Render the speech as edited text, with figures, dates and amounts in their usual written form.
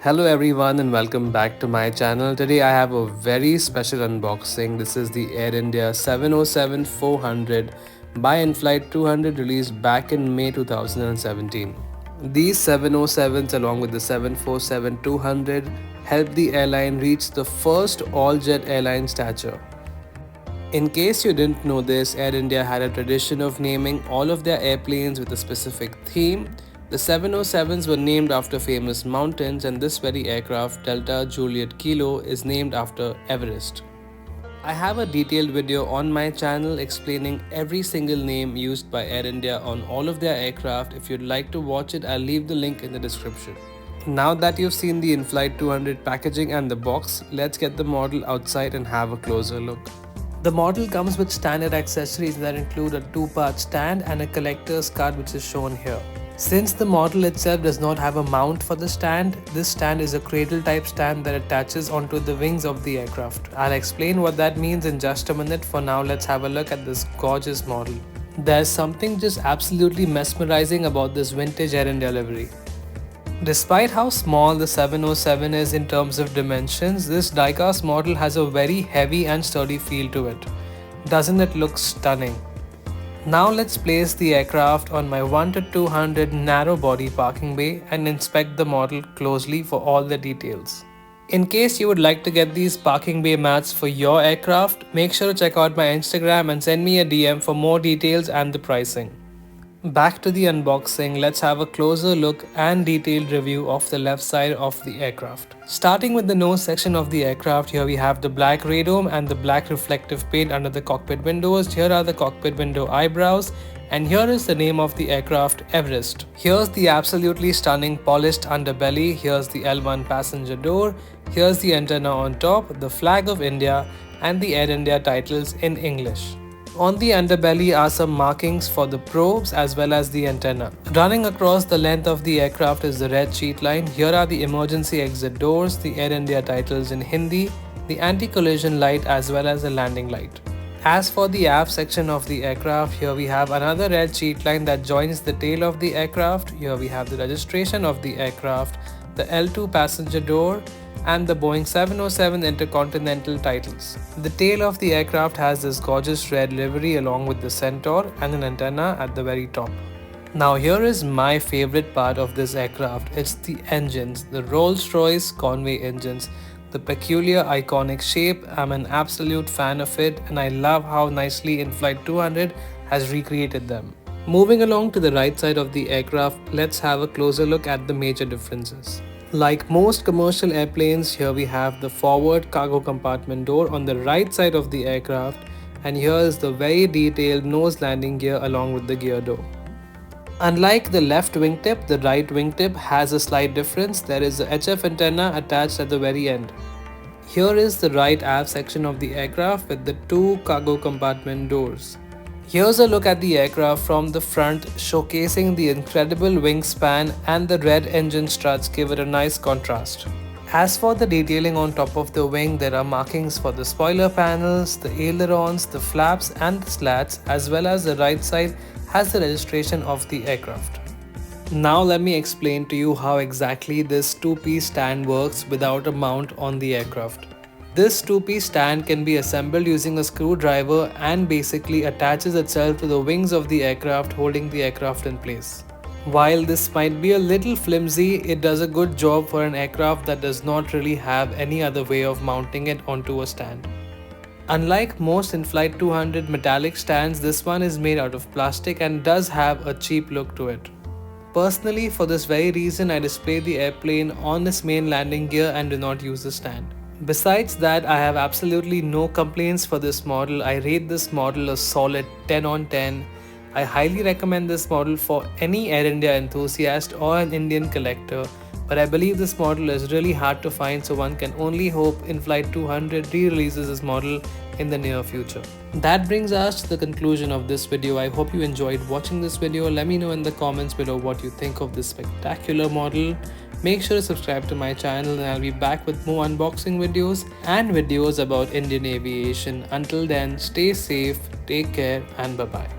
Hello everyone and welcome back to my channel. Today I have a very special unboxing. This is the Air India 707-400 by Inflight 200 released back in May 2017. These 707s along with the 747-200 helped the airline reach the first all-jet airline stature. In case you didn't know this, Air India had a tradition of naming all of their airplanes with a specific theme. The 707s were named after famous mountains, and this very aircraft, Delta Juliet Kilo, is named after Everest. I have a detailed video on my channel explaining every single name used by Air India on all of their aircraft. If you'd like to watch it, I'll leave the link in the description. Now that you've seen the Inflight 200 packaging and the box, let's get the model outside and have a closer look. The model comes with standard accessories that include a two-part stand and a collector's card which is shown here. Since the model itself does not have a mount for the stand, this stand is a cradle type stand that attaches onto the wings of the aircraft. I'll explain what that means in just a minute. For now, let's have a look at this gorgeous model. There's something just absolutely mesmerizing about this vintage Air India livery. Despite how small the 707 is in terms of dimensions, this diecast model has a very heavy and sturdy feel to it. Doesn't it look stunning? Now let's place the aircraft on my 1 to 200 narrow body parking bay and inspect the model closely for all the details. In case you would like to get these parking bay mats for your aircraft, make sure to check out my Instagram and send me a DM for more details and the pricing. Back to the unboxing, let's have a closer look and detailed review of the left side of the aircraft. Starting with the nose section of the aircraft, here we have the black radome and the black reflective paint under the cockpit windows. Here are the cockpit window eyebrows, and here is the name of the aircraft, Everest. Here's the absolutely stunning polished underbelly. Here's the L1 passenger door. Here's the antenna on top, the flag of India, and the Air India titles in English. On the underbelly are some markings for the probes as well as the antenna. Running across the length of the aircraft is the red sheet line. Here are the emergency exit doors, the Air India titles in Hindi, the anti-collision light as well as the landing light. As for the aft section of the aircraft, here we have another red sheet line that joins the tail of the aircraft. Here we have the registration of the aircraft, the L2 passenger door, and the Boeing 707 Intercontinental titles. The tail of the aircraft has this gorgeous red livery along with the Centaur and an antenna at the very top. Now here is my favorite part of this aircraft. It's the engines, the Rolls-Royce Conway engines. The peculiar iconic shape, I'm an absolute fan of it, and I love how nicely Inflight 200 has recreated them. Moving along to the right side of the aircraft, let's have a closer look at the major differences. Like most commercial airplanes, here we have the forward cargo compartment door on the right side of the aircraft, and here is the very detailed nose landing gear along with the gear door. Unlike the left wingtip, the right wingtip has a slight difference. There is a HF antenna attached at the very end. Here is the right aft section of the aircraft with the two cargo compartment doors. Here's a look at the aircraft from the front, showcasing the incredible wingspan, and the red engine struts give it a nice contrast. As for the detailing on top of the wing, there are markings for the spoiler panels, the ailerons, the flaps and the slats, as well as the right side has the registration of the aircraft. Now let me explain to you how exactly this two-piece stand works without a mount on the aircraft. This two-piece stand can be assembled using a screwdriver and basically attaches itself to the wings of the aircraft, holding the aircraft in place. While this might be a little flimsy, it does a good job for an aircraft that does not really have any other way of mounting it onto a stand. Unlike most Inflight 200 metallic stands, this one is made out of plastic and does have a cheap look to it. Personally, for this very reason, I display the airplane on its main landing gear and do not use the stand. Besides that, I have absolutely no complaints for this model. I rate this model a solid 10 on 10. I highly recommend this model for any Air India enthusiast or an Indian collector, but I believe this model is really hard to find, so one can only hope Inflight 200 re-releases this model in the near future. That brings us to the conclusion of this video. I hope you enjoyed watching this video. Let me know in the comments below what you think of this spectacular model. Make sure to subscribe to my channel, and I'll be back with more unboxing videos and videos about Indian aviation. Until then, stay safe, take care, and bye-bye.